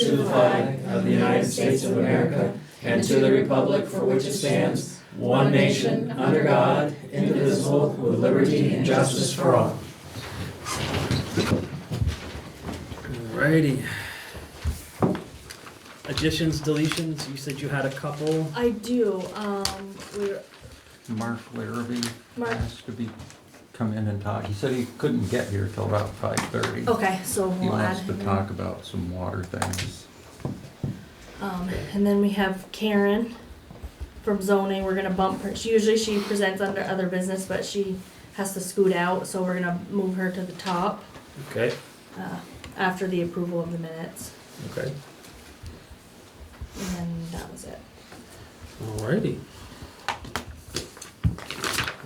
to the flag of the United States of America and to the republic for which it stands, one nation, under God, indivisible, with liberty and justice for all. Alrighty. Additions, deletions, you said you had a couple. I do, we're, Mark Larrabee Mark. asked to come in and talk. He said he couldn't get here till about 5:30. okay, so He we'll add wants to him in. talk about some water things. And then we have Karen from zoning, we're gonna bump her, usually she presents under other business, but she has to scoot out, so we're gonna move her to the top, Okay, after the approval of the minutes, okay. and then that was it. Alrighty.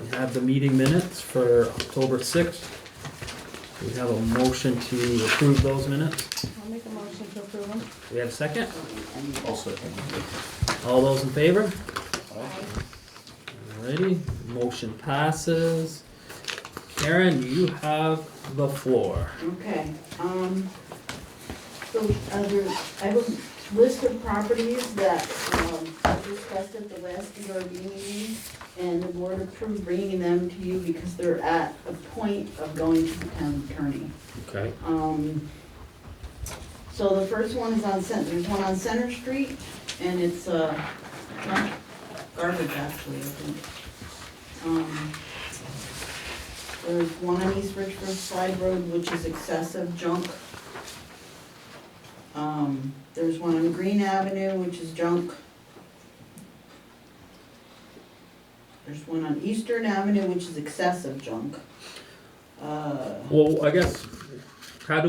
We have the meeting minutes for October 6th. We have a motion to approve those minutes. I'll make a motion to approve them. Do we have a second? Also, All those in favor? Alrighty, motion passes. Karen, you have the floor. Okay, so, I have a list of properties that, I discussed at the last DRB meeting, and the board approved bringing them to you because they're at a point of going to the town attorney. Okay. So the first one is there's one on Center Street, and it's, not garbage actually, I think. There's one on East Richford Slide Road, which is excessive junk. There's one on Green Avenue, which is junk. There's one on Eastern Avenue, which is excessive junk. Well, I guess, how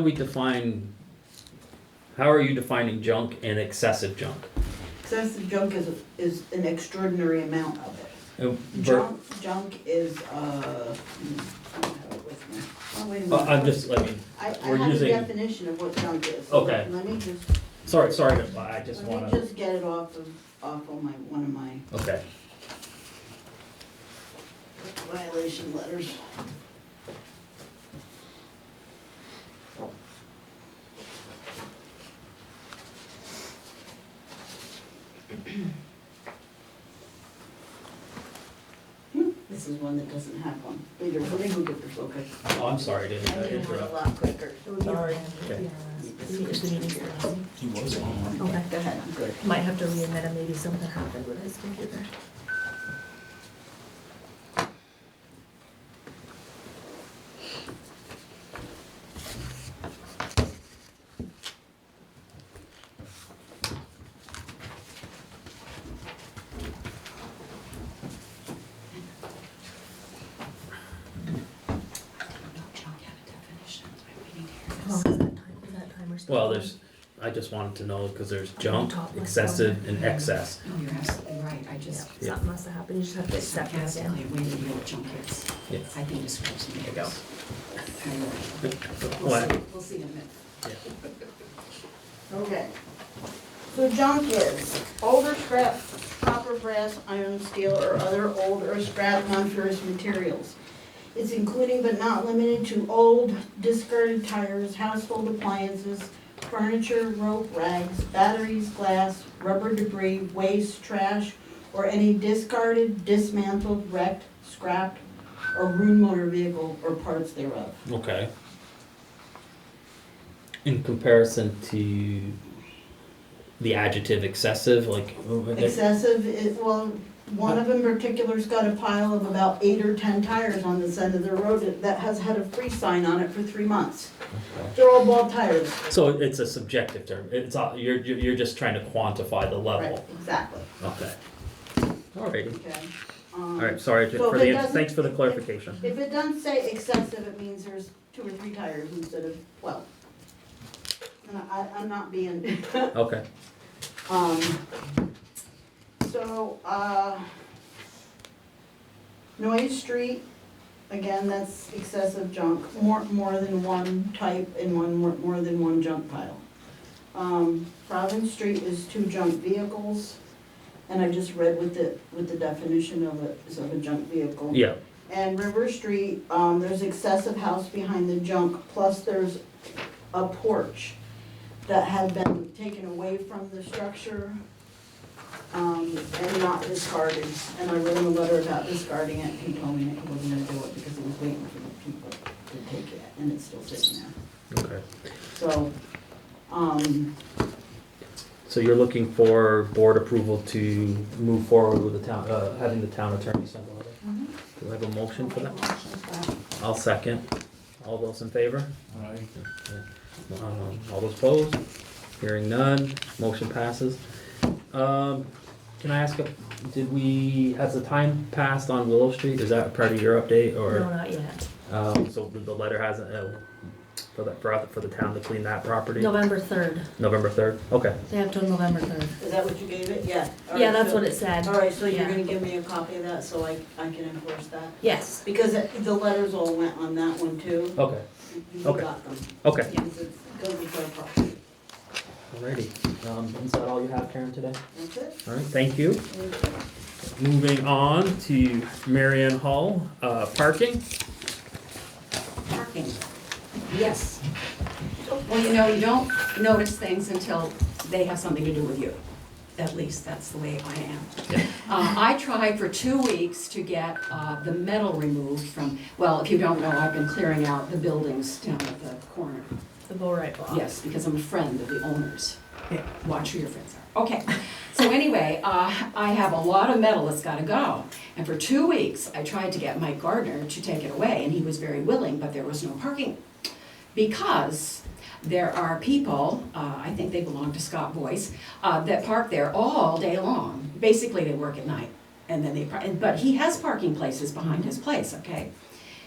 are you defining junk and excessive junk? Excessive junk is an extraordinary amount of it. Junk is, I don't have it with me. Oh, wait a minute. I'm just, I mean, I we're have a using- definition of what junk is. Okay. Let me just, sorry, I just let me wanna, just get it off of one of my okay. violation letters. This is one that doesn't have one. Later, let me go get this, okay? Oh, I'm sorry, didn't I I did one a interrupt? lot quicker. Sorry. Okay. Is the meeting still on? he was on. Okay. Go ahead, I'm good. Might have to re-admit him, maybe something happened with his computer. How long is that timer still? Well, I just wanted to know, because there's junk, excessive, and excess. No, you're absolutely right, I Yeah, just, Yeah. something must have happened, you just have to accept it again. sarcastically, when you real junk is, Yeah. I think describes me. There you go. Anyway, we'll see in a minute. Okay. So junk is older scrap, copper, brass, iron, steel, or other old or scrap non-ferrous materials. It's including but not limited to old discarded tires, household appliances, furniture, rope, rags, batteries, glass, rubber debris, waste, trash, or any discarded, dismantled, wrecked, scrapped, or ruined motor vehicle or parts thereof. Okay. In comparison to the adjective excessive, like, Excessive, well, one of them in particular's got a pile of about 8 or 10 tires on this end of the road that has had a free sign on it for 3 months. They're all bald tires. so it's a subjective term, it's, you're just trying to quantify the Right, level. exactly, Okay. Alrighty, okay. alright, sorry So for if it the, doesn't- thanks for the clarification. If it doesn't say excessive, it means there's 2 or 3 tires instead of 12. And I'm not being, Okay, so, Noise Street, again, that's excessive junk, more than one type and more than one junk pile. Province Street is 2 junk vehicles, and I just read what the definition of it is of a junk vehicle. yeah, And River Street, there's excessive house behind the junk, plus there's a porch. that had been taken away from the structure, and not discarded. And I wrote him a letter about discarding it, he told me that he wasn't gonna do it because he was waiting for the people to take it, and it's still sitting there. Okay. So, So you're looking for board approval to move forward with the town, having the town attorney send a letter? Do I have a motion for that? I'll second. All those in favor? All those opposed? Hearing none, motion passes. Can I ask, has the time passed on Willow Street? Is that part of your update, No, or? not yet. So the letter hasn't, for the town to clean that property? November 3rd. November 3rd? Okay. They have till November 3rd. is that what you gave it? Yeah. All Yeah, right, that's so- what it said. All right, so you're Yeah. gonna give me a copy of that so I can enforce that? Yes. Because the letters all went on that one too. Okay, You Okay. got them. okay. Because it's gonna be quite a problem. Alrighty. Is that all you have, Karen, today? That's it? Alright, thank you. Moving on to Marianne Hall, parking. Parking, yes. Well, you know, you don't notice things until they have something to do with you. At least that's the way I am. Yeah. I tried for 2 weeks to get the metal removed from, well, if you don't know, I've been clearing out the buildings down at the corner. The Bullwright block. Yes, because I'm a friend of the owners. Watch who your friends are. Okay, so anyway, I have a lot of metal that's gotta go. And for 2 weeks, I tried to get Mike Gardner to take it away, and he was very willing, but there was no parking. Because there are people, I think they belong to Scott Boyce, that park there all day long. Basically, they work at night, and then but he has parking places behind his place, okay?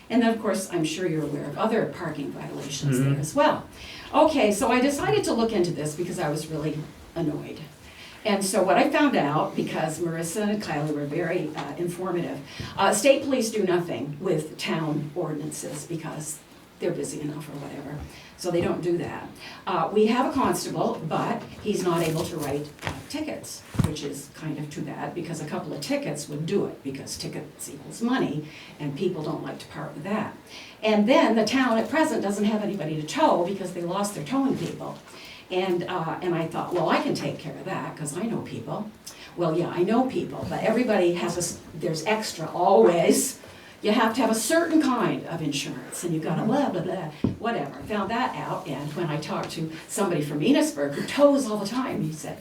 And then, of course, I'm sure you're aware of other parking violations there as well. Okay, so I decided to look into this because I was really annoyed. And so what I found out, because Marissa and Kylie were very informative, state police do nothing with town ordinances because they're busy enough or whatever. So they don't do that. We have a constable, but he's not able to write tickets, which is kind of too bad because a couple of tickets would do it because tickets equals money and people don't like to part with that. And then the town at present doesn't have anybody to tow because they lost their towing people. And I thought, well, I can take care of that because I know people. Well, yeah, I know people, but everybody has there's extra always. You have to have a certain kind of insurance, and you gotta blah, blah, blah, whatever. I found that out, and when I talked to somebody from Enosburg who tows all the time, he said,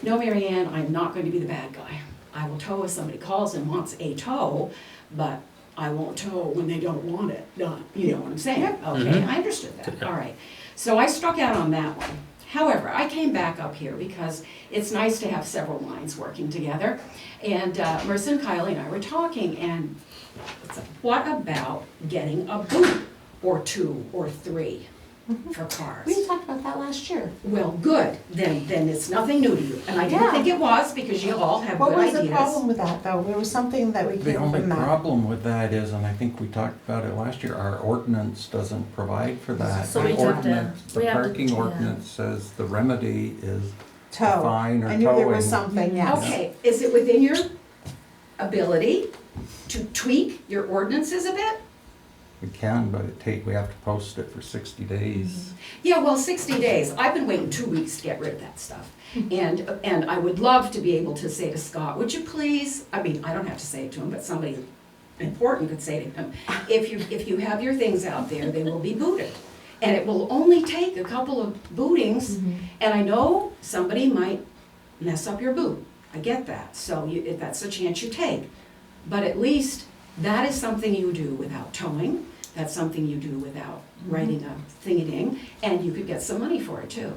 no, Marianne, I'm not going to be the bad guy. I will tow if somebody calls and wants a tow, but I won't tow when they don't want it done. You know what I'm saying? Okay, I understood that, all right. So I struck out on that one. However, I came back up here because it's nice to have several minds working together. And Marissa and Kylie and I were talking, and what about getting a boot or 2 or 3 for cars? We talked about that last year. Well, good, then it's nothing new to you. And I didn't Yeah. think it was because you all have What good was ideas. the problem with that, though? There was something that we The came only from that. problem with that is, and I think we talked about it last year, our ordinance doesn't provide for that. So we The have to- ordinance- we The have to- parking yeah. ordinance says the remedy is a Tow. fine or I knew there was towing. something, yes. Okay, is it within your ability to tweak your ordinances a bit? We can, but we have to post it for 60 days. Yeah, well, 60 days. I've been waiting 2 weeks to get rid of that stuff. And I would love to be able to say to Scott, would you please, I mean, I don't have to say it to him, but somebody important could say to him, if you have your things out there, they will be booted. And it will only take a couple of bootings, and I know somebody might mess up your boot. I get that, so if that's a chance you take. But at least that is something you do without towing, that's something you do without writing a thing-a-ding, and you could get some money for it too.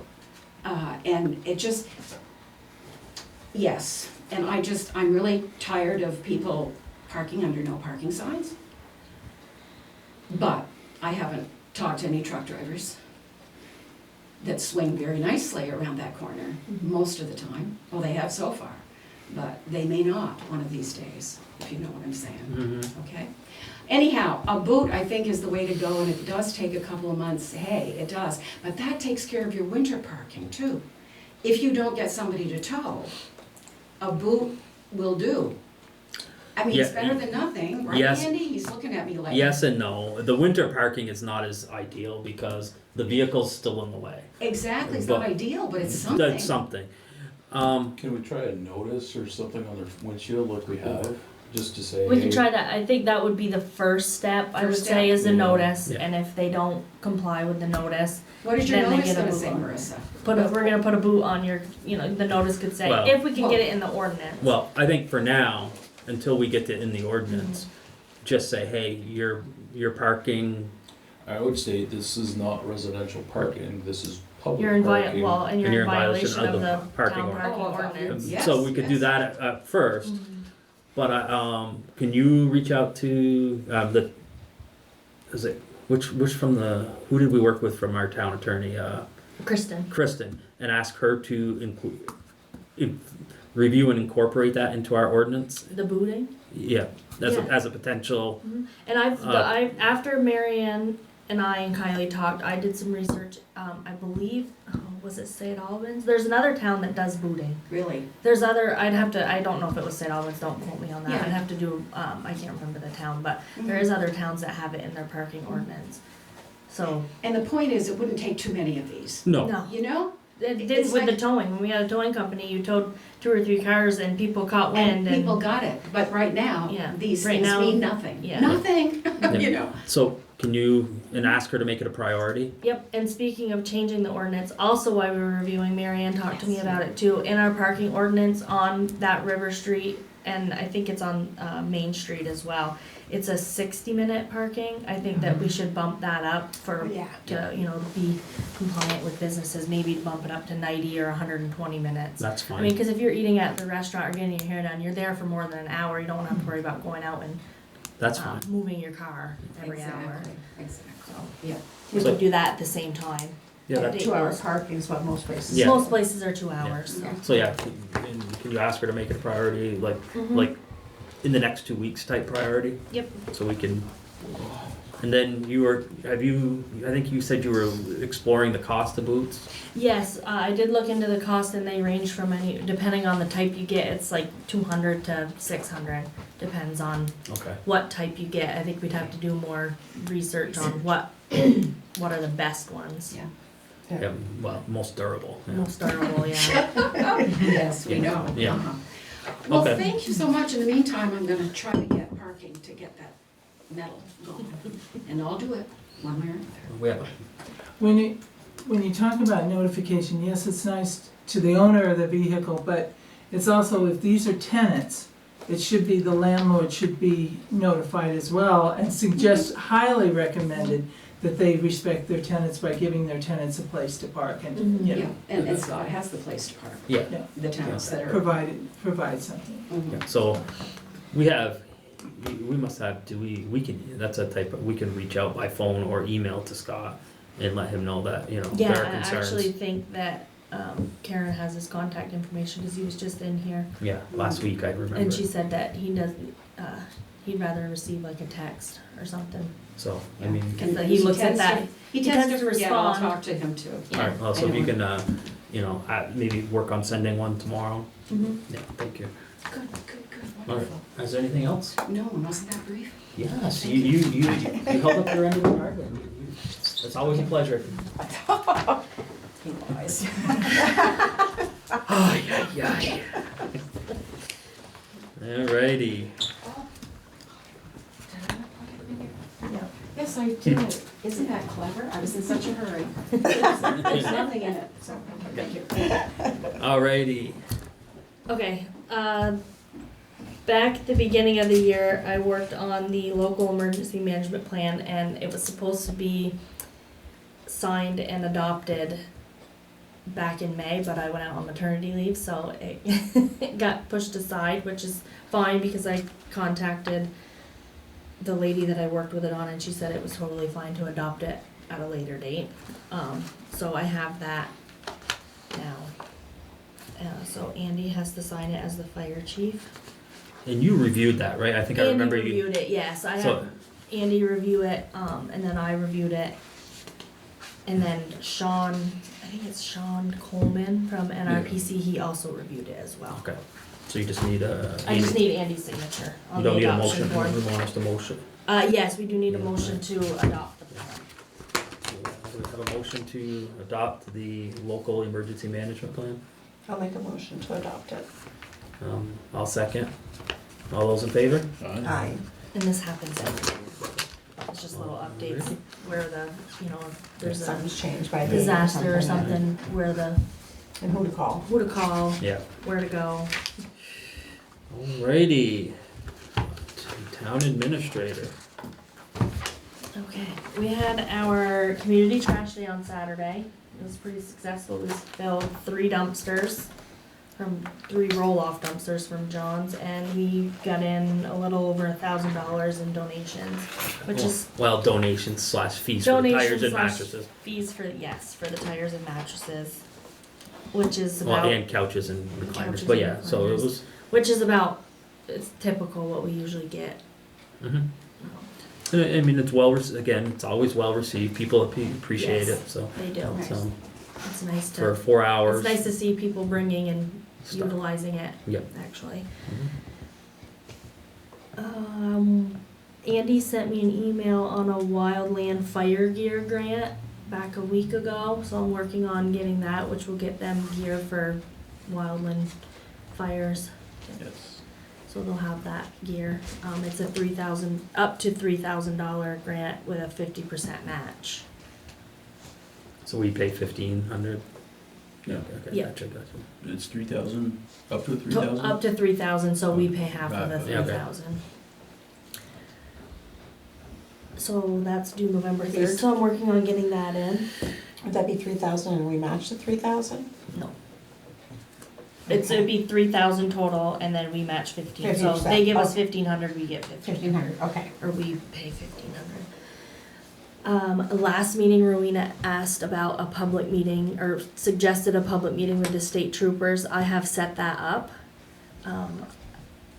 And it just, yes, and I'm really tired of people parking under no parking signs. But I haven't talked to any truck drivers that swing very nicely around that corner most of the time. Well, they have so far, but they may not one of these days, if you know what I'm saying, okay? Anyhow, a boot, I think, is the way to go, and it does take a couple of months, hey, it does. But that takes care of your winter parking too. If you don't get somebody to tow, a boot will do. I mean, it's Yeah. better than nothing, right, Yes. Andy? He's looking at me like. Yes and no. The winter parking is not as ideal because the vehicle's still in the way. Exactly, it's not But- ideal, but it's something. That's something. Can we try a notice or something on their windshield like we have, just to say, We can hey, try that. I think that would be the first step, I would First say, step. is a Yeah. notice, Yeah. and if they don't comply with the notice, What is your Then they notice get a gonna boot say, on. Marissa? we're gonna put a boot on your, the notice could say, Well- if we can get it in the ordinance. Well, I think for now, until we get to in the ordinance, just say, hey, you're parking, I would say this is not residential parking, this is public You're in parking. and you're in violation of the parking town ordinance. parking Oh, ordinance. Yes, so we could do yes. that at first. But can you reach out to which from the who did we work with from our town attorney Kristen, and ask her to review and incorporate that into our ordinance? the booting. Yeah, Yeah. as a potential. And Uh, after Marianne and I and Kylie talked, I did some research. I believe, was it St. Albans? There's another town that does booting. Really? There's other, I don't know if it was St. Albans, don't quote me on that. Yeah. I'd have to do, I can't remember the town, but there is other towns that have it in their parking ordinance. So, And the point is, it wouldn't take too many of these, No. no. you know? It did It's with the like- towing. When we had a towing company, you towed 2 or 3 cars and people caught wind And people got it, but right now, Yeah. these Right things now, mean nothing. yeah. Nothing, you know? So can you ask her to make it a priority? Yep, and speaking of changing the ordinance, also while we were reviewing, Marianne talked to me Yes. about it too. In our parking ordinance on that River Street, and I think it's on Main Street as well, it's a 60-minute parking. I think that we should bump that up for, Yeah. to, be compliant with businesses, maybe bump it up to 90 or 120 minutes. That's I mean, fine. because if you're eating at the restaurant or getting your hair done, you're there for more than an hour. You don't have to worry about going out and That's fine. moving your car every hour. Exactly, So yeah. we So- could do that at the same time. Yeah, that, 2 hour parking is what most places. Yeah. Most places are 2 hours. Yeah. so yeah, can you ask her to make it a priority, like in the next 2 weeks type priority? Yep. So we can, and then I think you said you were exploring the cost of boots? Yes, I did look into the cost and they range from depending on the type you get, it's like 200 to 600. Depends on Okay. what type you get. I think we'd have to do more research on what are the best ones. Yeah. Yeah, well, most durable. Yeah. Most durable, yeah. Yes, we know. Yeah. Uh-huh. Well, Okay. thank you so much. In the meantime, I'm gonna try to get parking to get that metal going. And I'll do it one way or another. We have a, When you talk about notification, yes, it's nice to the owner of the vehicle, but it's also, if these are tenants, it should be, the landlord should be notified as well, and highly recommended that they respect their tenants by giving their tenants a place to park and, Yeah, and Scott has the place to park, yeah. the towns that are. provide something. Mhm. Yeah, so we must have, that's a type of, we can reach out by phone or email to Scott and let him know that, Yeah, there are I concerns. actually think that Karen has his contact information because he was just in here. Yeah, last week I remember. And she said that he doesn't, he'd rather receive like a text or something. So, I mean, Because he looks at tends that. to- He he tends tends to, to yeah, I'll respond. talk to him too. alright, well, so if you can, maybe work on sending one tomorrow. Mhm. Yeah, thank you. Good, Alright, wonderful. is there anything else? No, wasn't that brief? Yes, you held up your end of the bargain. It's always a pleasure. He lies. Ay, ay, ay. Alrighty. Yes, I did. Isn't that clever? I was in such a hurry. There's nothing in it, so, thank you. Alrighty. Okay, back at the beginning of the year, I worked on the local emergency management plan and it was supposed to be signed and adopted back in May, but I went out on maternity leave, so it, it got pushed aside, which is fine because I contacted the lady that I worked with it on and she said it was totally fine to adopt it at a later date. So I have that now. So Andy has to sign it as the fire chief. And you reviewed that, right? I think I remember Andy you. reviewed it, yes, I So- had Andy review it, and then I reviewed it. And then Sean, I think it's Sean Coleman from NRPC, he also reviewed it as well. Okay. So you just need a. I just need Andy's signature You on the don't need a adoption motion, form. you want us to motion. Yes, we do need a motion to adopt the plan. Do we have a motion to adopt the local emergency management plan? I'll make a motion to adopt it. I'll second. All those in favor? Aye. And this happens every year. It's just little updates where the, you know, if there's a Something's changed by date disaster or something, where the, And who to call. who to call, Yeah. where to go. Alrighty. Town administrator. Okay, we had our community trash day on Saturday. It was pretty successful. We filled 3 dumpsters from 3 roll-off dumpsters from John's, and we got in a little over $1,000 in donations, which is Well, donations slash fees for the tires donations and slash mattresses. fees for, yes, for the tires and mattresses, which is Well, about, and couches and recliners, couches but and yeah, so it recliners. was, which is about, it's typical what we usually get. mhm. I mean, it's again, it's always well received, people appreciate Yes. it, so. They do. So, It's nice for to, 4 hours. it's nice to see people bringing and Stuff. utilizing it, Yep. actually. Mhm. Andy sent me an email on a wildland fire gear grant back a week ago, so I'm working on getting that, which will get them gear for wildland fires. Yes. So they'll have that gear. It's a up to $3,000 grant with a 50% match. So we pay 1,500? Yeah. Okay, Yeah. gotcha. It's 3,000, up to To- 3,000? Up to 3,000, so we pay half of the Yeah, okay. 3,000. So that's due November 3rd, so I'm working on getting that in. Would that be 3,000 and we match the 3,000? No. It'd be 3,000 total, and then we match 15, so if 15%. they give us Oh. 1,500, we get 15. 1,500, okay. Or we pay 1,500. Last meeting, Rowena asked about a public meeting, or suggested a public meeting with the state troopers. I have set that up.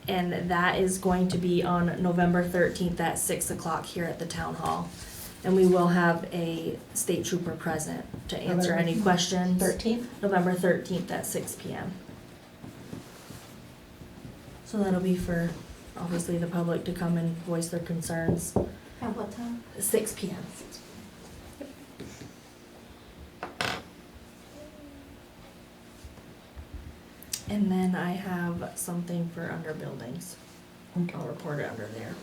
And that is going to be on November 13th at 6 o'clock here at the town hall. And we will have a state trooper present to answer any questions. 13th? November 13th at 6 p.m. So that'll be for, obviously, the public to come and voice their concerns. At what time? 6 p.m. And then I have something for under buildings. I'll report it under there.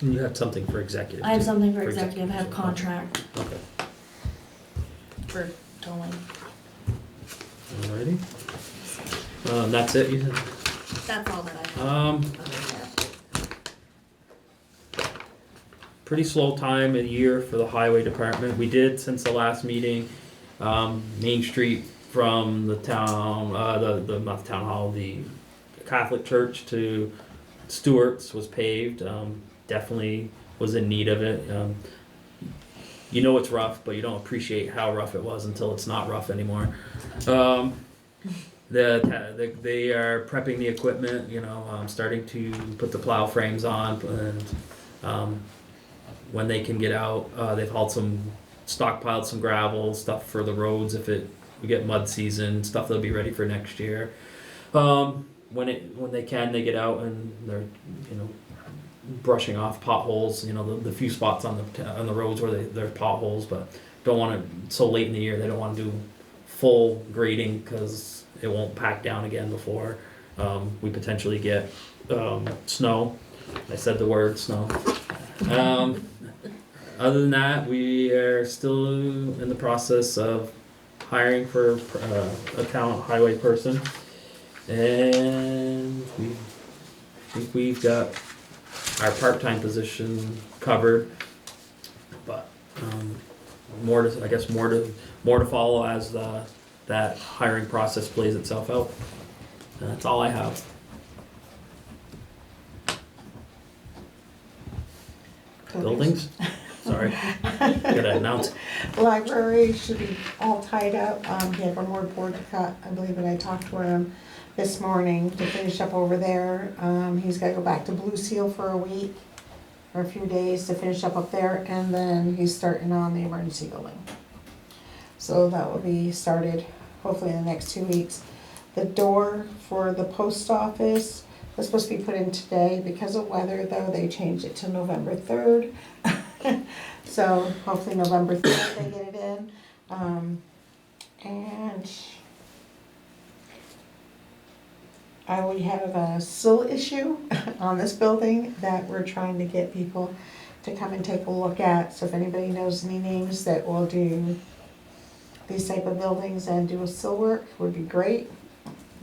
And you have something for executive? I have too? something for For executive, I have executive, contract Okay. for towing. Alrighty. That's it, you said? That's all that I have. Um, pretty slow time of year for the highway department. We did, since the last meeting, Main Street from the town, not the town hall, the Catholic church to Stewart's was paved. Definitely was in need of it. You know it's rough, but you don't appreciate how rough it was until it's not rough anymore. They are prepping the equipment, starting to put the plow frames on, and when they can get out, they've stockpiled some gravel, stuff for the roads if we get mud season, stuff that'll be ready for next year. When they can, they get out and they're brushing off potholes, the few spots on the roads where there's potholes, but don't want to, so late in the year, they don't want to do full grading because it won't pack down again before we potentially get snow. I said the word snow. Other than that, we are still in the process of hiring for a town highway person, and I think we've got our part-time position covered, but more to follow as that hiring process plays itself out. And that's all I have. Buildings? Sorry, gotta announce. Library should be all tied up. He had one more board to cut, I believe, and I talked to him this morning to finish up over there. He's gotta go back to Blue Seal for a week, or a few days to finish up there, and then he's starting on the emergency building. So that will be started hopefully in the next 2 weeks. The door for the post office was supposed to be put in today. Because of weather though, they changed it to November 3rd. So hopefully November 3rd they get it in. And we have a sill issue on this building that we're trying to get people to come and take a look at. So if anybody knows any names that will do these type of buildings and do a sill work, would be great.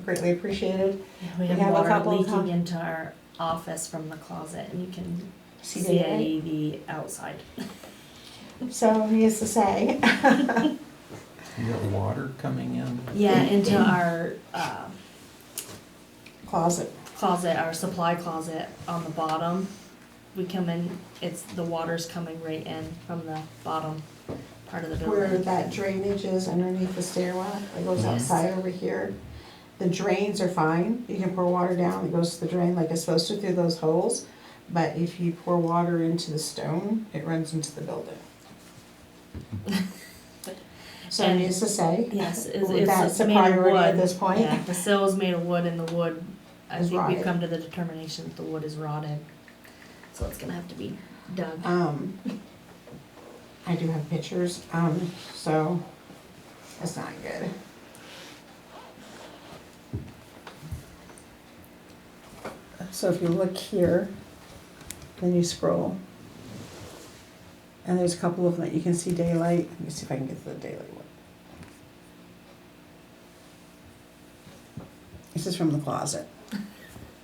Greatly appreciated. Yeah, we We have have a water couple of leaking into our office from the closet, and you can See see daylight? the outside. So needless to say, You got water coming in? Yeah, into our closet. closet, our supply closet on the bottom. We come in, the water's coming right in from the bottom part of the Where building. that drainage is underneath the stairwell, it goes Yes. outside over here. The drains are fine, you can pour water down, it goes to the drain like it's supposed to through those holes. But if you pour water into the stone, it runs into the building. So And- needless to say, Yes, that's a made of priority at wood. this point. Yeah, the sill is made of wood, and the wood, I Is think we've rotted. come to the determination that the wood is rotted. So it's gonna have to be dug. I do have pictures, so it's not good. So if you look here, then you scroll. And there's a couple of them that you can see daylight. Let me see if I can get to the daylight one. This is from the closet.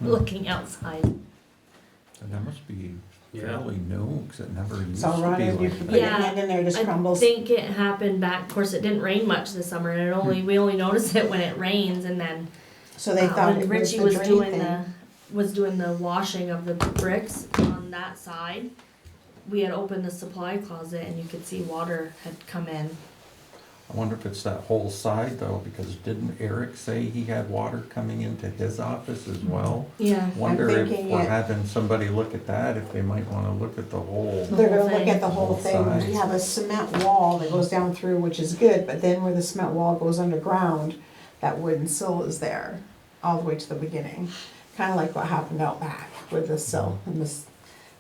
Looking outside. And that must be fairly new, because it never used It's to all be rotted, you like put that. your hand in there, it just I crumbles. think it happened back, of course, it didn't rain much this summer, and we only notice it when it rains, and then So they thought when it was Richie the was drain doing thing. was doing the washing of the bricks on that side, we had opened the supply closet and you could see water had come in. I wonder if it's that whole side though, because didn't Eric say he had water coming into his office as well? Yeah. Wonder if thinking we're it- having somebody look at that, if they might wanna look at the whole. They're gonna whole look thing. at the whole Both thing, we sides. have a cement wall that goes down through, which is good, but then where the cement wall goes underground, that wooden sill is there, all the way to the beginning. Kinda like what happened out back with the sill and this,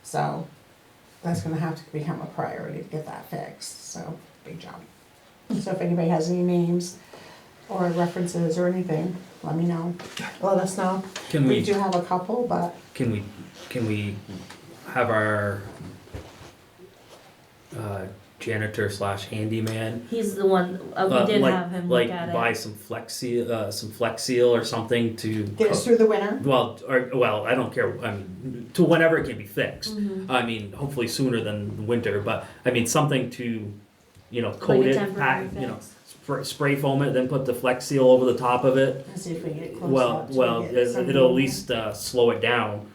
so that's gonna have to become a priority to get that fixed, so, big job. So if anybody has any names or references or anything, let me know, let us know. Can We we, do have a couple, but can we have our janitor slash handyman He's the one, we did have him look at buy it. some Flex Seal or something to get us through the winter. well, I don't care. I mean, to whenever it can be fixed. Mhm. I mean, hopefully sooner than winter, but I mean something to, coat Like a it, temporary pack, fix. spray foam it, then put the Flex Seal over the top of it. And see if we can get close Well, enough to well, get something it'll at in least slow it down.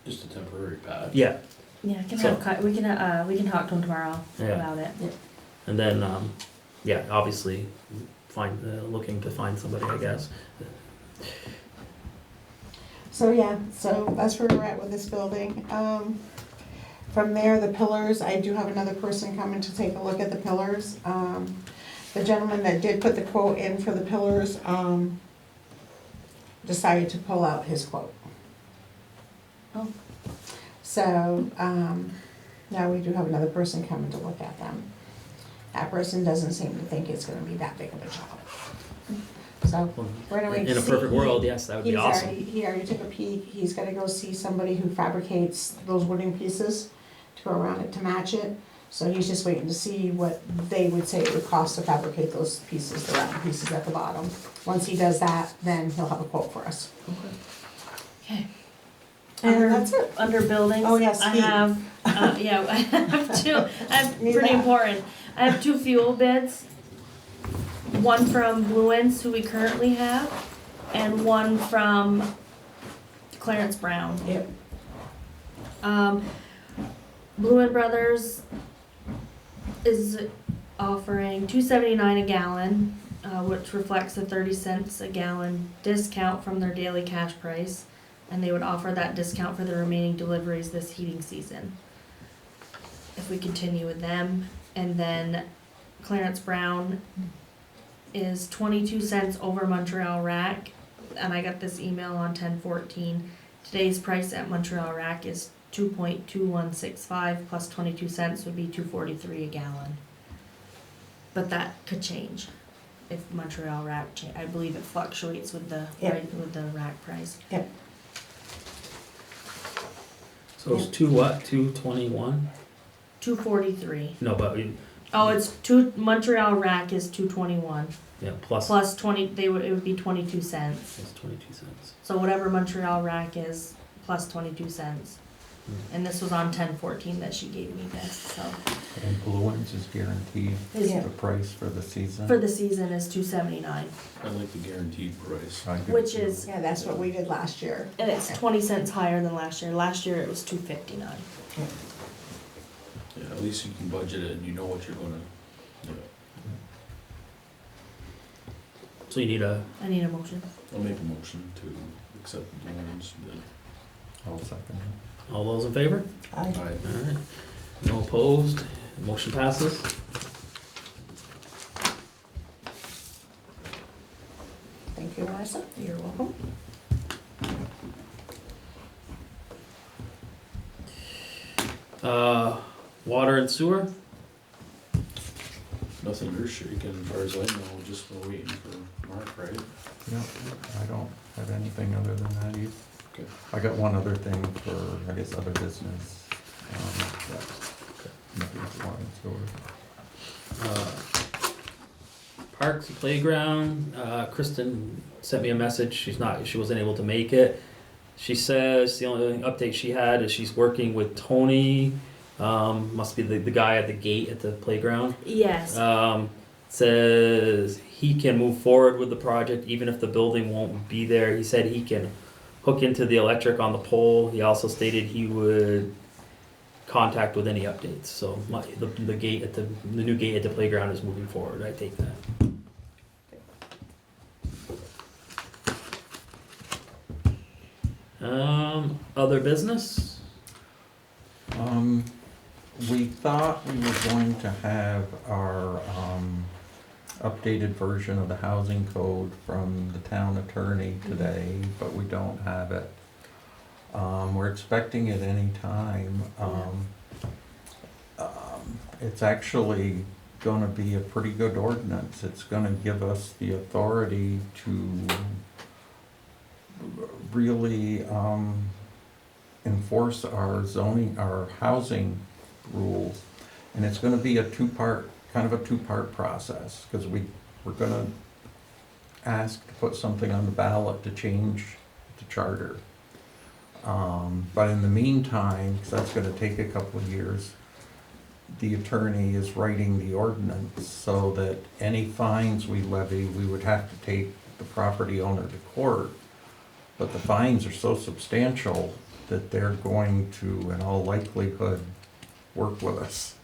Just a temporary patch. Yeah, Yeah, I can So- we can talk to him tomorrow Yeah. about it. and then obviously looking to find somebody, I guess. So that's where we're at with this building. From there, the pillars, I do have another person coming to take a look at the pillars. The gentleman that did put the quote in for the pillars, decided to pull out his quote. Oh. So, now we do have another person coming to look at them. That person doesn't seem to think it's gonna be that big of a job. So, we're gonna wait In to a see. perfect world, yes, that would be awesome. He already took a peek, he's gotta go see somebody who fabricates those wooden pieces to go around it to match it. So he's just waiting to see what they would say it would cost to fabricate those pieces, the round pieces at the bottom. Once he does that, then he'll have a quote for us. Okay. And that's it. Under buildings, Oh, yes, I heat. have, I have two, Need pretty that. important. I have 2 fuel bids. One from Blue Ends, who we currently have, and one from Clarence Brown. Yep. Blue End Brothers is offering $2.79 a gallon, which reflects a 30 cents a gallon discount from their daily cash price. And they would offer that discount for the remaining deliveries this heating season, if we continue with them. And then Clarence Brown is 22 cents over Montreal Rack, and I got this email on 10/14. Today's price at Montreal Rack is 2.2165 plus 22 cents would be 2.43 a gallon. But that could change if Montreal Rack I believe it fluctuates with the Yep. with the rack price. So it's two what, 221? 2.43. No, but, Oh, it's two. Montreal Rack is 2.21 yeah, plus, plus 20. It would be 22 cents. it's 22 cents. So whatever Montreal Rack is plus 22 cents. Hmm. And this was on 10/14 that she gave me this. So And Fluence is guaranteed Yeah. the price for the season. for the season is 2.79, I like the guaranteed price. I do which too. is Yeah, that's what we did last year. and it's 20 cents higher than last year. Last year it was 2.59. Yeah, at least you can budget it and you know what you're gonna, do. So you need a, I need a motion. I'll make a motion to accept the ones I'll second it. all those in favor? that I, Alright, no opposed, motion passes. Thank you, Marissa. You're welcome. Water and sewer? nothing earth shaking as far as I know, just we're waiting for Mark, right? Yeah, I don't have anything other than that either. Okay. I got one other thing for, I guess, other business. Nothing's water and sewer. Parks and playground, Kristen sent me a message, she wasn't able to make it. She says the only update she had is she's working with Tony, must be the guy at the gate at the playground. Yes. Says he can move forward with the project even if the building won't be there. He said he can hook into the electric on the pole. He also stated he would contact with any updates. So the gate at the new gate at the playground is moving forward. I take that. Other business? We thought we were going to have our, updated version of the housing code from the town attorney today, but we don't have it. We're expecting it any time. It's actually gonna be a pretty good ordinance. It's gonna give us the authority to really, enforce our zoning, our housing rules. And it's gonna be a kind of a two-part process, because we're gonna ask to put something on the ballot to change the charter. But in the meantime, because that's gonna take a couple of years, the attorney is writing the ordinance so that any fines we levy, we would have to take the property owner to court. But the fines are so substantial that they're going to, in all likelihood, work with us.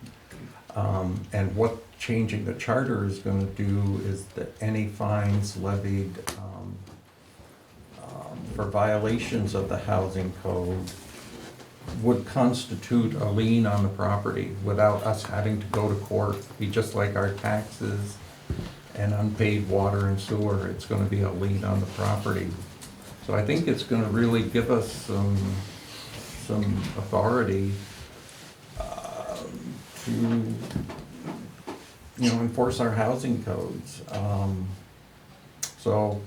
And what changing the charter is gonna do is that any fines levied for violations of the housing code would constitute a lien on the property without us having to go to court. Be just like our taxes and unpaid water and sewer, it's gonna be a lien on the property. So I think it's gonna really give us some authority to, enforce our housing codes. So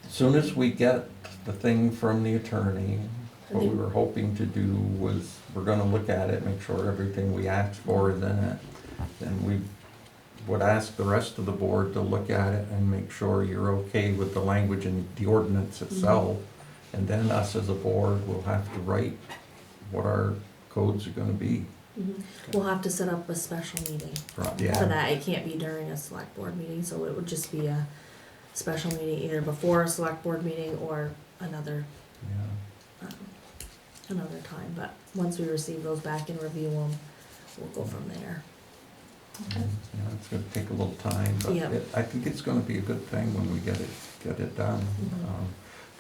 as soon as we get the thing from the attorney, what we were hoping to do was, we're gonna look at it, make sure everything we asked for is in it. Then we would ask the rest of the board to look at it and make sure you're okay with the language in the ordinance itself. And then us as a board will have to write what our codes are gonna be. We'll have to set up a special meeting for Yeah, that. It can't be during a select board meeting, so it would just be a special meeting either before a select board meeting or another time. But once we receive those back and review them, we'll go from there. yeah, it's gonna take a little time, but Yeah. I think it's gonna be a good thing when we get it done. Mhm.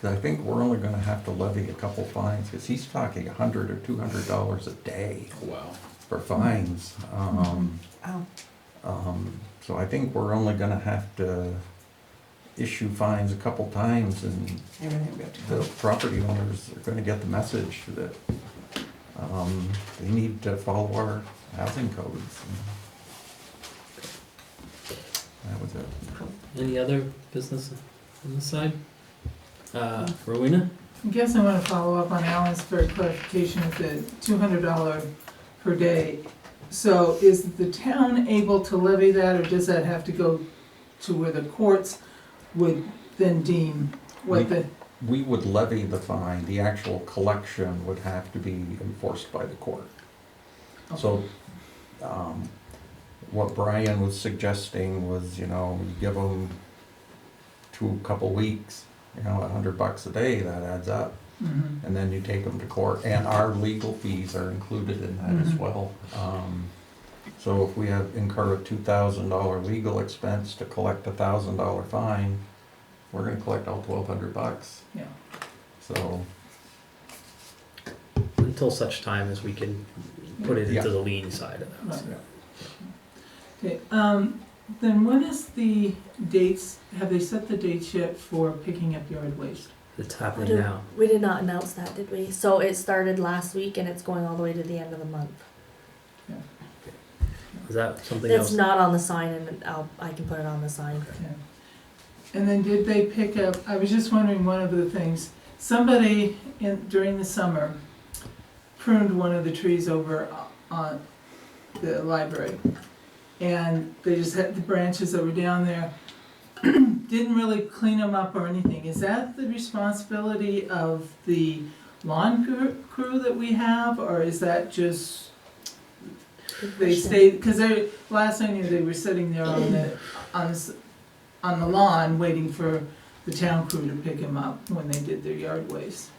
Cause I think we're only gonna have to levy a couple fines, cause he's talking $100 or $200 a day Wow. for fines. Oh, So I think we're only gonna have to issue fines a couple times, and Everything we have to the property owners are gonna get the message that, they need to follow our housing codes. And that was it. Any other business on this side? Rowena? I guess I wanna follow up on Alan's for clarification of the $200 per day. So is the town able to levy that, or does that have to go to where the courts would then deem what the, We would levy the fine, the actual collection would have to be enforced by the court. So, what Brian was suggesting was, you give them a couple weeks, $100 a day, that adds up. Mhm. And then you take them to court, and our legal fees are included in that as Mhm. well. So if we incur a $2,000 legal expense to collect a $1,000 fine, we're gonna collect all $1,200. Yeah. So, Until such time as we can put it Yeah. into the lien side of that. Right. Okay, then when is the dates, have they set the dates yet for picking up yard waste? It's happening now. We did not announce that, did we? So it started last week and it's going all the way to the end of the month. Is that something It's else? not on the sign, and I can put it on the sign. Yeah. And then did they pick up, I was just wondering, one of the things, somebody during the summer pruned one of the trees over on the library. And they just had the branches that were down there, didn't really clean them up or anything. Is that the responsibility of the lawn crew that we have, or is that just, they stayed, because last I knew they were sitting there on the lawn waiting for the town crew to pick them up when they did their yard waste.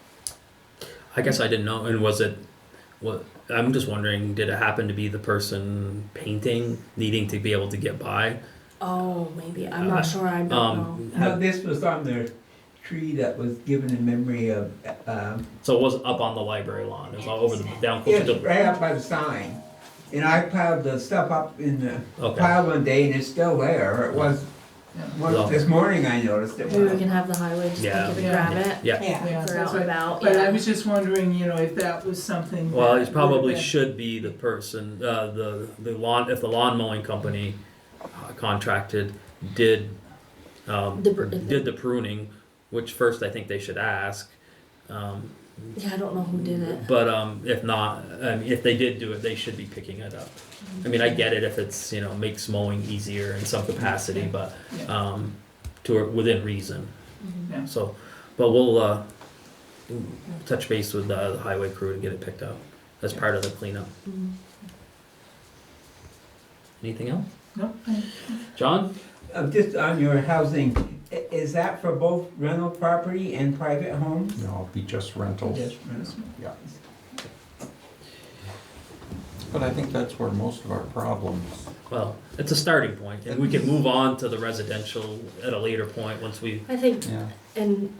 I guess I didn't know, and I'm just wondering, did it happen to be the person painting, needing to be able to get by? Oh, maybe. I'm not sure. I don't know. No, this was on the tree that was given in memory of, So it wasn't up on the library lawn, it was all over the, down closer it's to, right up by the sign. And I piled the stuff up in the okay. pile one day and it's still there. It was, Well- this morning I noticed it. Maybe we can have the highway just Yeah. pick it Yeah. and grab it. Yeah, Yeah, They're that's out right. and about. But I Yeah. was just wondering, if that was something. well, that it probably would've been- should be the person, the lawn, if the lawn mowing company contracted did the pruning, which first I think they should ask. Yeah, I don't know who did it. But if not, if they did do it, they should be picking it up. I mean, I get it if it's, makes mowing easier in some capacity, but Yeah. within reason. Mhm. Yeah. So, but we'll touch base with the highway crew and get it picked up as part of the cleanup. Mhm. Anything else? Nope. John? Just on your housing, is that for both rental property and private homes? No, it'll be just rentals. Just rentals. Yeah. But I think that's where most of our problems, Well, it's a starting point, and we can move on to the residential at a later point once we. I think, yeah. and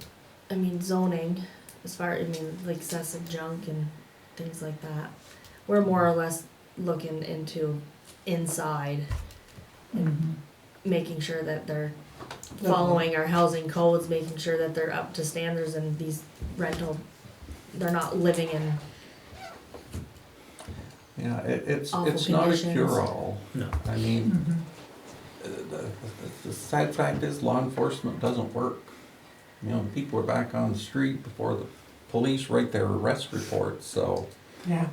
I mean zoning, like excessive junk and things like that. We're more or less looking into inside and Mhm. making sure that they're following our housing codes, making sure that they're up to standards, and these they're not living in. Yeah, it's Awful not a conditions. cure-all. No. I mean, Mhm. the sad fact is law enforcement doesn't work. People are back on the street before the police write their arrest reports, so, Yeah.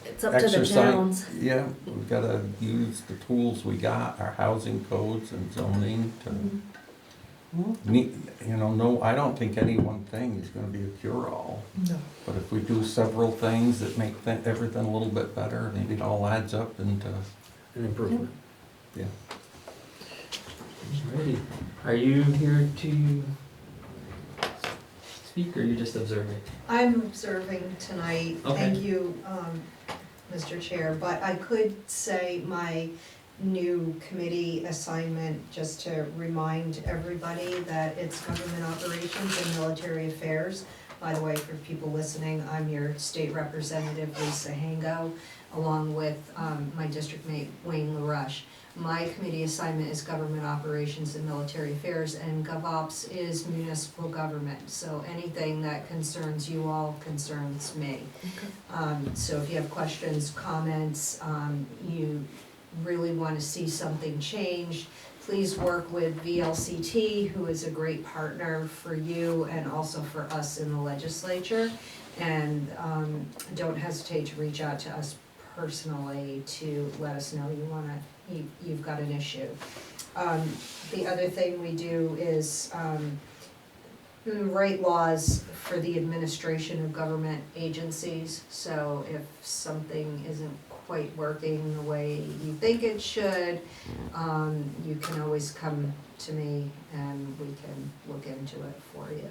It's up to the exercise. towns. Yeah, we've gotta use the tools we got, our housing codes and zoning to no, I don't think any one thing is gonna be a cure-all. No. But if we do several things that make everything a little bit better, maybe it all adds up into, An improvement. yeah. Alrighty. Are you here to speak, or are you just observing? I'm observing tonight, Okay. thank you, Mr. Chair, but I could say my new committee assignment, just to remind everybody that it's government operations and military affairs. By the way, for people listening, I'm your state representative, Lisa Hango, along with my district mate, Wayne LaRush. My committee assignment is government operations and military affairs, and GovOps is municipal government. So anything that concerns you all concerns me. So if you have questions, comments, you really want to see something changed, please work with VLCT, who is a great partner for you and also for us in the legislature. And don't hesitate to reach out to us personally to let us know you've got an issue. The other thing we do is write laws for the administration of government agencies. So if something isn't quite working the way you think it should, you can always come to me and we can look into it for you.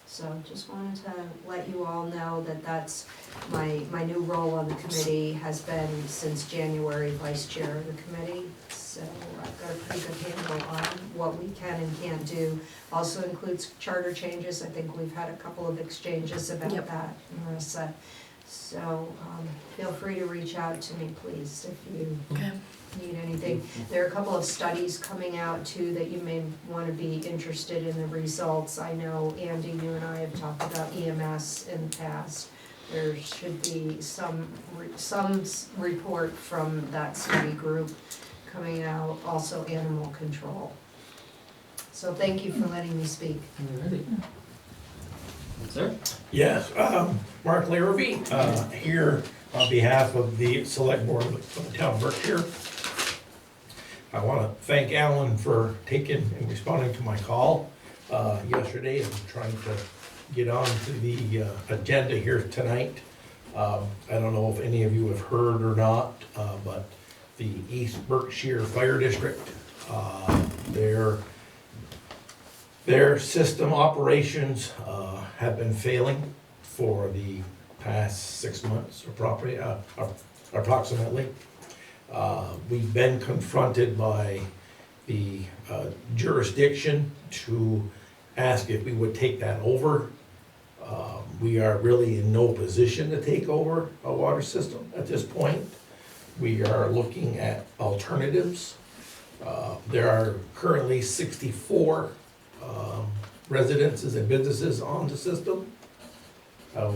So just wanted to let you all know that that's my new role on the committee has been since January, vice chair of the committee. So I've got a pretty good handle on what we can and can't do. Also includes charter changes. I think we've had a couple of exchanges about that, Marissa. So feel free to reach out to me, please, if you need anything. There are a couple of studies coming out too that you may want to be interested in the results. I know, Andy, you and I have talked about EMS in the past. There should be some report from that study group coming out, also animal control. So thank you for letting me speak. Alrighty. Sir? Yes, Mark Larrabee, here on behalf of the Select Board of the Town of Berkshire. I want to thank Alan for taking and responding to my call yesterday and trying to get on to the agenda here tonight. I don't know if any of you have heard or not, but the East Berkshire Fire District, their system operations have been failing for the past 6 months, approximately. We've been confronted by the jurisdiction to ask if we would take that over. We are really in no position to take over a water system at this point. We are looking at alternatives. There are currently 64 residences and businesses on the system.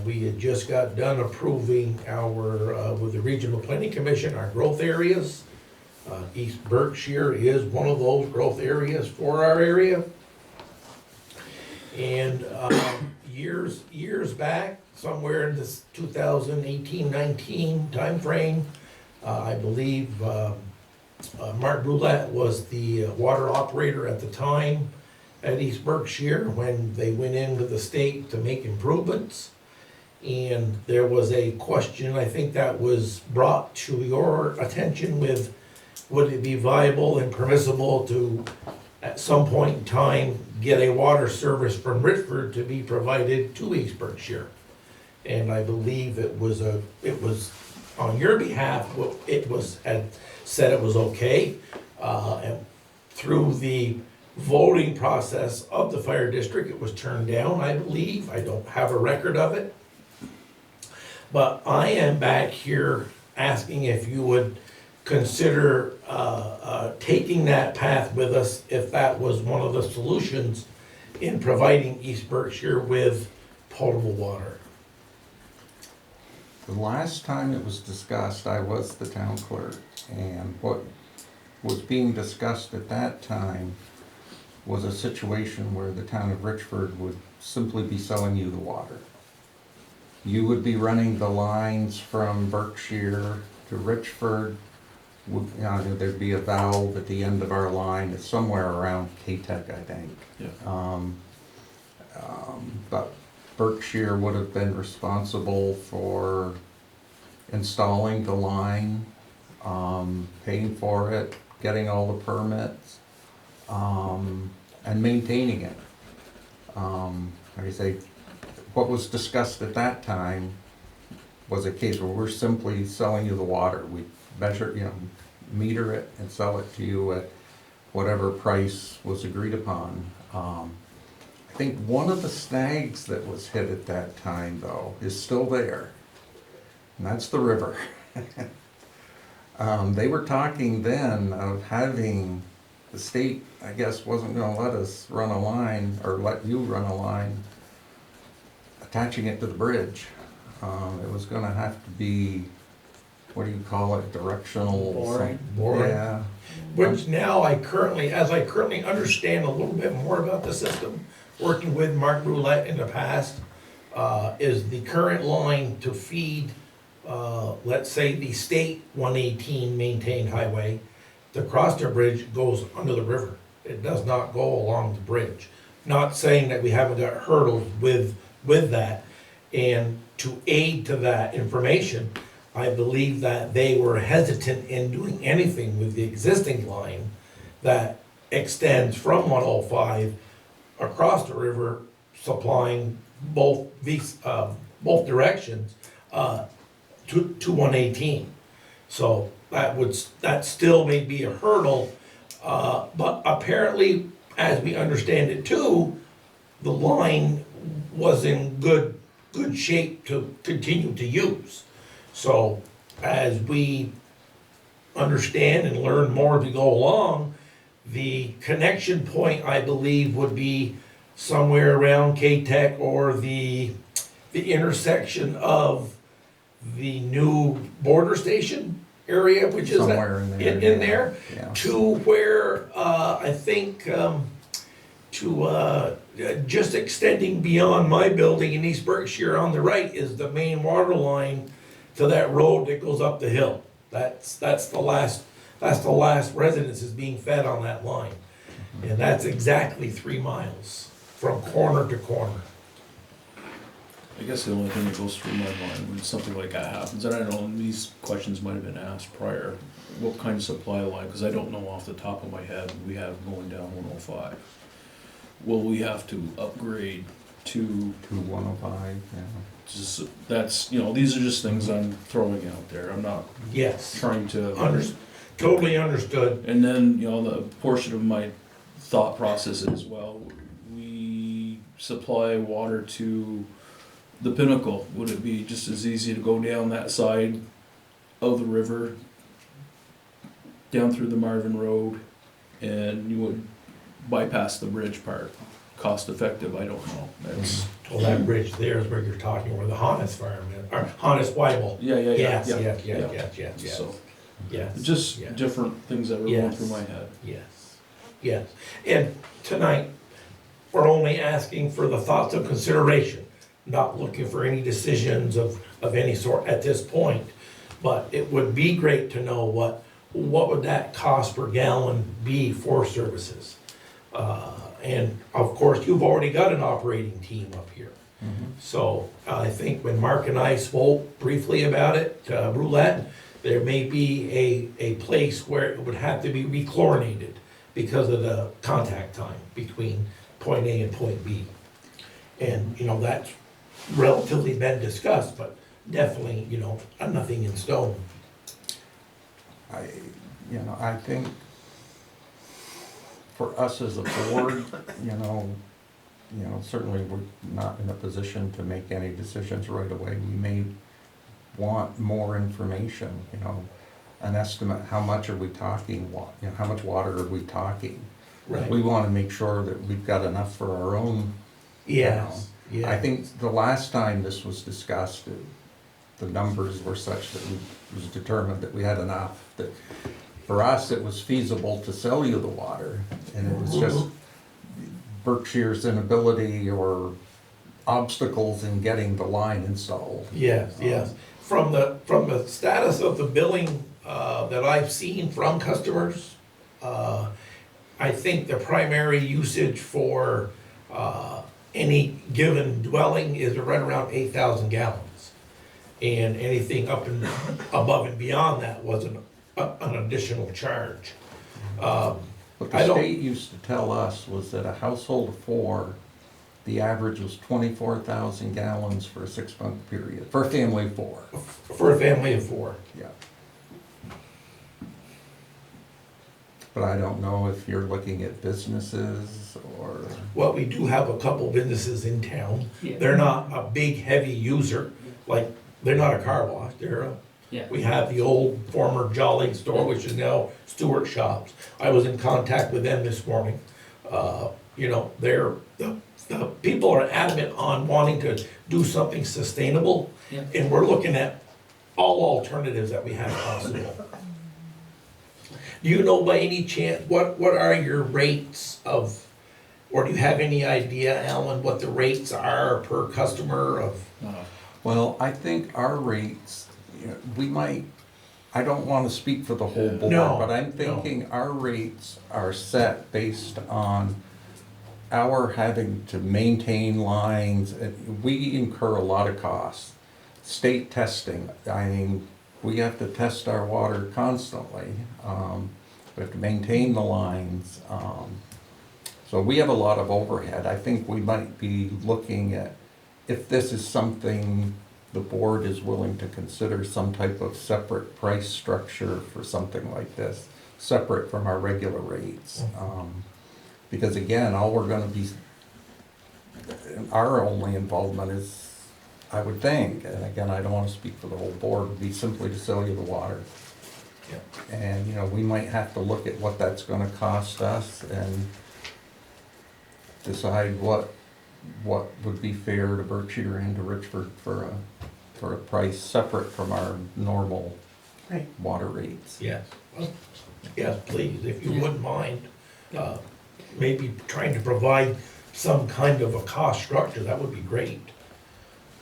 We had just got done approving our, with the Regional Planning Commission, our growth areas. East Berkshire is one of those growth areas for our area. And years back, somewhere in this 2018-19 timeframe, I believe Mark Brulette was the water operator at the time at East Berkshire when they went in with the state to make improvements. And there was a question, I think that was brought to your attention with, would it be viable and permissible to, at some point in time, get a water service from Richford to be provided to East Berkshire? And I believe it was on your behalf, had said it was okay. And through the voting process of the fire district, it was turned down, I believe. I don't have a record of it. But I am back here asking if you would consider taking that path with us if that was one of the solutions in providing East Berkshire with potable water. The last time it was discussed, I was the town clerk, and what was being discussed at that time was a situation where the town of Richford would simply be selling you the water. You would be running the lines from Berkshire to Richford. There'd be a valve at the end of our line. It's somewhere around K-Tech, I think. Yeah. But Berkshire would have been responsible for installing the line, paying for it, getting all the permits, and maintaining it. Like I say, what was discussed at that time was a case where we're simply selling you the water. We measure, meter it and sell it to you at whatever price was agreed upon. I think one of the snags that was hit at that time, though, is still there, and that's the river. They were talking then of having, the state, I guess, wasn't gonna let us run a line, or let you run a line, attaching it to the bridge. It was gonna have to be, what do you call it, directional? Boring. Boring. Yeah, Which now as I currently understand a little bit more about the system, working with Mark Roulette in the past, is the current line to feed, let's say the state 118 maintained highway, the Crosster Bridge goes under the river. It does not go along the bridge. Not saying that we haven't got hurdles with that. And to aid to that information, I believe that they were hesitant in doing anything with the existing line that extends from 105 across the river, supplying both directions to 118. So that still may be a hurdle, but apparently, as we understand it too, the line was in good shape to continue to use. So as we understand and learn more as we go along, the connection point, I believe, would be somewhere around K-Tech or the intersection of the new border station area, which is somewhere in there. in there, Yeah. to where, I think, just extending beyond my building in East Berkshire on the right is the main water line to that road that goes up the hill. That's the last residence is being fed on that line. And that's exactly 3 miles from corner to corner. I guess the only thing that goes through my mind when something like that happens, and I know these questions might have been asked prior, what kind of supply line, because I don't know off the top of my head, we have going down 105. Will we have to upgrade to, 105, yeah. just, that's, these are just things I'm throwing out there, I'm not Yes, trying to. totally understood. And then, the portion of my thought process is, well, we supply water to the Pinnacle. Would it be just as easy to go down that side of the river, down through the Marvin Road, and you would bypass the bridge part? Cost effective, I don't know. That's, Well, that bridge there is where you're talking, where the Hannes farm is, or Hannes Weibel. yeah. Yes, yeah, yes, yeah. yes. So, Yes. just yes. different things that were going through my head. Yes, yes. And tonight, we're only asking for the thoughts of consideration, not looking for any decisions of any sort at this point. But it would be great to know what would that cost per gallon be for services. And of course, you've already got an operating team up here. So I think when Mark and I spoke briefly about it, Roulette, there may be a place where it would have to be rechlorinated because of the contact time between point A and point B. And, that's relatively been discussed, but definitely, nothing in stone. I think for us as a board, certainly we're not in a position to make any decisions right away. We may want more information, an estimate, how much are we talking, how much water are we talking? Right. We want to make sure that we've got enough for our own. Yes, yeah. I think the last time this was discussed, the numbers were such that it was determined that we had enough, that for us, it was feasible to sell you the water, and it was just Berkshire's inability or obstacles in getting the line installed. Yes, yes. From the status of the billing that I've seen from customers, I think the primary usage for any given dwelling is right around 8,000 gallons. And anything up and above and beyond that was an additional charge. What the state used to tell us was that a household of 4, the average was 24,000 gallons for a 6-month period, for a family of 4. For a family of 4. Yeah. But I don't know if you're looking at businesses or, Well, we do have a couple businesses in town. Yeah. They're not a big, heavy user, like, they're not a car wash, Yeah. we have the old former Jolly store, which is now Stewart Shops. I was in contact with them this morning. You know, the people are adamant on wanting to do something sustainable. Yeah. And we're looking at all alternatives that we have possible. Do you know by any chance, what are your rates of, or do you have any idea, Alan, what the rates are per customer of? well, I think our rates, you know, we might, I don't wanna speak for the whole board, No, but I'm thinking our rates are set based on our having to maintain lines, and we incur a lot of costs. State testing, I mean, we have to test our water constantly. We have to maintain the lines. So we have a lot of overhead. I think we might be looking at, if this is something the board is willing to consider, some type of separate price structure for something like this, separate from our regular rates. Because again, all we're gonna be, our only involvement is, I would think, and again, I don't wanna speak for the whole board, would be simply to sell you the water. And, you know, we might have to look at what that's gonna cost us and decide what would be fair to Berkshire and to Richford for a price separate from our normal Right. water rates. Yes. Yes, please, if you wouldn't mind, maybe trying to provide some kind of a cost structure, that would be great.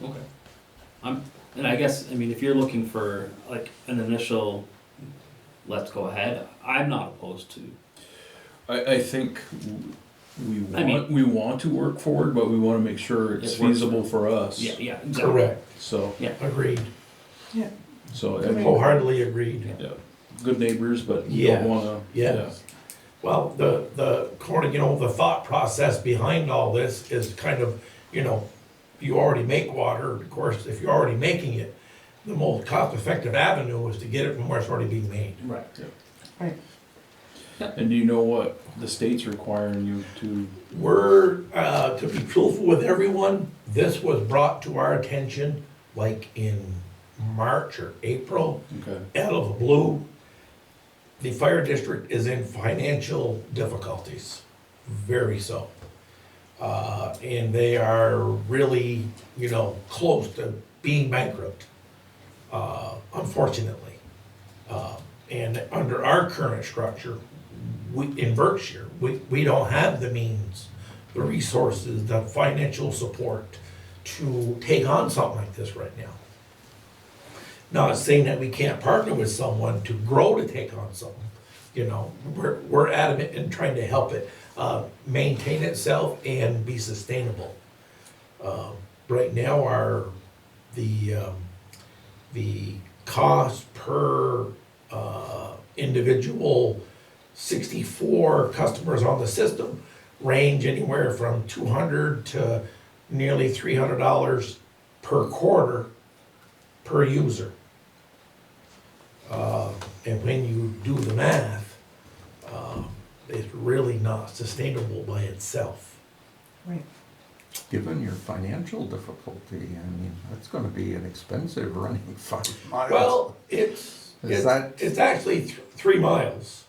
Okay. And I guess, I mean, if you're looking for like an initial, let's go ahead, I'm not opposed to. I think I mean- we want to work forward, but we wanna make sure it's It works. feasible for us. Yeah, exactly. Correct, So, agreed, so, I mean, wholeheartedly agreed. yeah, good neighbors, but you Yeah, don't wanna, yes. Well, the thought process behind all this is kind of, you know, you already make water, of course, if you're already making it, the most cost-effective avenue is to get it from where it's already being made. Right. And do you know what the state's requiring you to? We're, to be truthful with everyone, this was brought to our attention like in March or April, Okay. out of the blue. The fire district is in financial difficulties, very so. And they are really, you know, close to being bankrupt, unfortunately. And under our current structure, in Berkshire, we don't have the means, the resources, the financial support to take on something like this right now. Not saying that we can't partner with someone to grow to take on something, you know, we're adamant in trying to help it maintain itself and be sustainable. Right now, the cost per individual 64 customers on the system range anywhere from $200 to nearly $300 per quarter per user. And when you do the math, it's really not sustainable by itself. Given your financial difficulty, I mean, that's gonna be an expensive running 5 miles. Well, it's actually 3 miles.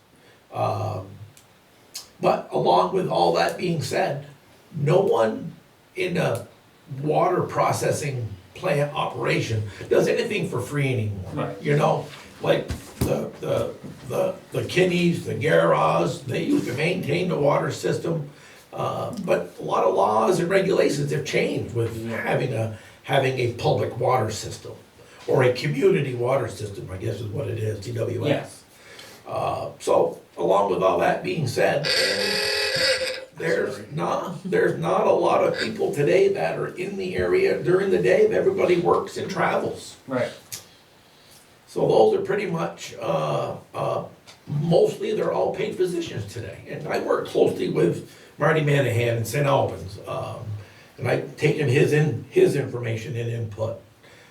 But along with all that being said, no one in a water processing plant operation does anything for free anymore. Right. You know, like the Kinneys, the Garras, they used to maintain the water system. But a lot of laws and regulations have changed with having a public water system, or a community water system, I guess is what it is, TWS. Yes. So, along with all that being said, there's not a lot of people today that are in the area during the day. Everybody works and travels. Right. So those are pretty much, mostly they're all paid positions today. And I work closely with Marty Manahan in St. Albans. And I've taken his information and input,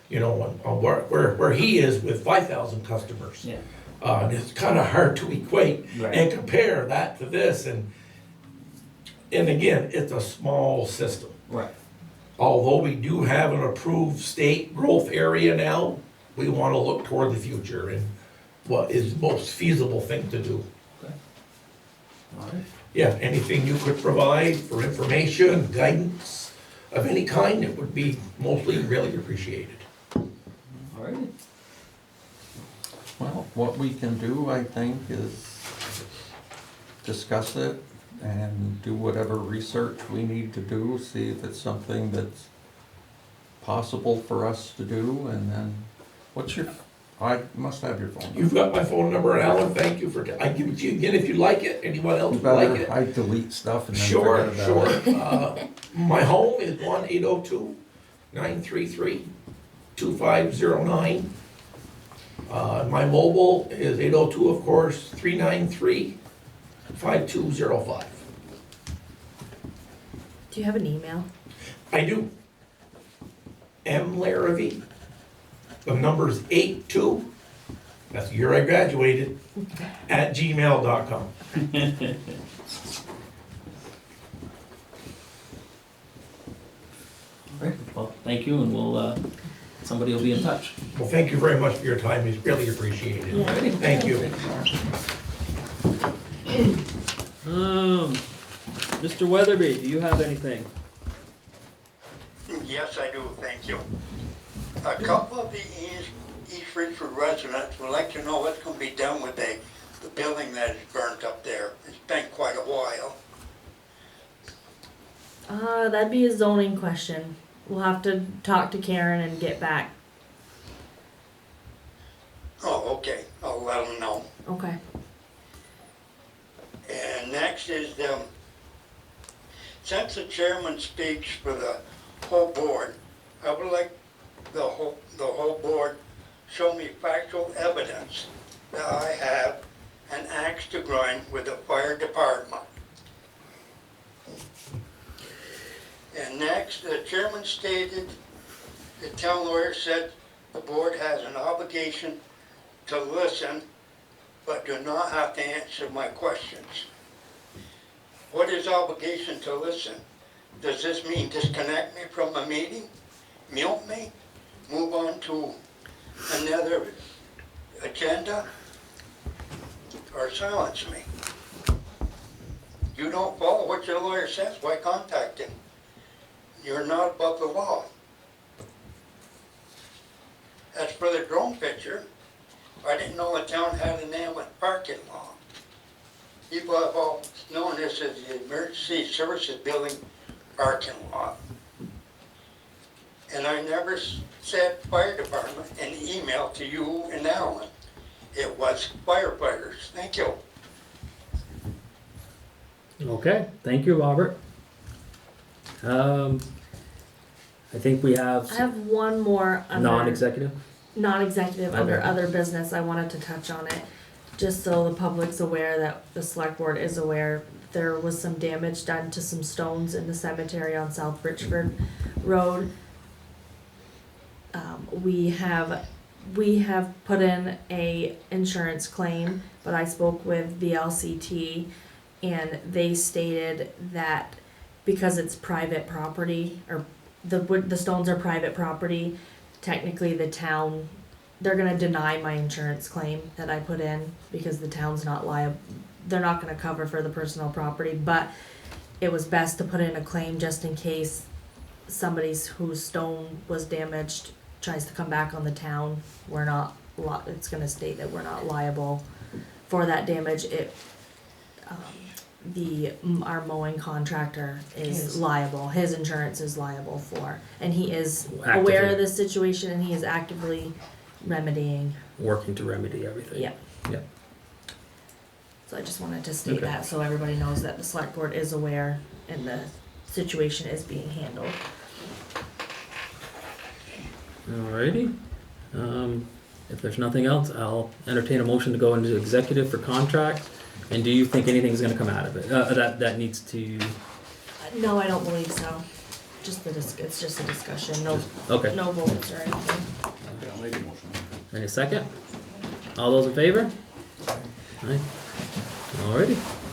you know, on where he is with 5,000 customers. Yeah. And it's kinda hard to equate and compare that to this, and again, it's a small system. Right. Although we do have an approved state growth area now, we wanna look toward the future and what is the most feasible thing to do. All right. Yeah, anything you could provide for information, guidance of any kind, it would be mostly really appreciated. All right. Well, what we can do, I think, is discuss it and do whatever research we need to do, see if it's something that's possible for us to do, and then, I must have your phone number. You've got my phone number, Alan, thank you for, I give it to you again if you like it, anyone else would like it. I delete stuff and then Sure, forget about sure. it. My home is 1-802-933-2509. My mobile is 802, of course, 393-5205. Do you have an email? I do. M. Larrabee, the number's 82, that's the year I graduated, @gmail.com. All right. Well, thank you, and we'll, somebody will be in touch. Well, thank you very much for your time, it's really appreciated. Yeah. Thank you. Mr. Weatherby, do you have anything? Yes, I do, thank you. A couple of the East Richford residents would like to know what's going to be done with the building that is burnt up there. It's been quite a while. That'd be a zoning question. We'll have to talk to Karen and get back. Oh, okay, I'll let them know. Okay. And next is, since the chairman speaks for the whole board, I would like the whole board show me factual evidence that I have an axe to grind with the fire department. And next, the chairman stated, the town lawyer said the board has an obligation to listen, but do not have to answer my questions. What is obligation to listen? Does this mean disconnect me from a meeting, mute me, move on to another agenda, or silence me? You don't follow what your lawyer says, why contact him? You're not above the law. As for the drone picture, I didn't know the town had an ambulance parking lot. People have all known this as the Emergency Services Building parking lot. And I never said fire department in the email to you and Alan. It was firefighters. Thank you. Okay, thank you, Robert. I think we have I have one more under non-executive. non-executive under Okay. other business. I wanted to touch on it, just so the public's aware, that the select board is aware. There was some damage done to some stones in the cemetery on South Richford Road. We have put in a insurance claim, but I spoke with VLCT and they stated that because it's private property, or the stones are private property, technically the town, they're gonna deny my insurance claim that I put in because the town's not liable. They're not gonna cover for the personal property, but it was best to put in a claim just in case somebody's whose stone was damaged tries to come back on the town. We're not, it's gonna state that we're not liable for that damage. Our mowing contractor is liable, his insurance is liable for, and he is aware of this situation and he is actively remedying. Working to remedy everything. Yeah. Yep. So I just wanted to state Okay. that so everybody knows that the select board is aware and the situation is being handled. Alrighty. If there's nothing else, I'll entertain a motion to go into executive for contract. And do you think anything's gonna come out of it? That needs to. No, I don't believe so. It's just a discussion, no, Okay. no votes or anything. Okay, I'll make a motion. Any second? All those in favor? Alrighty.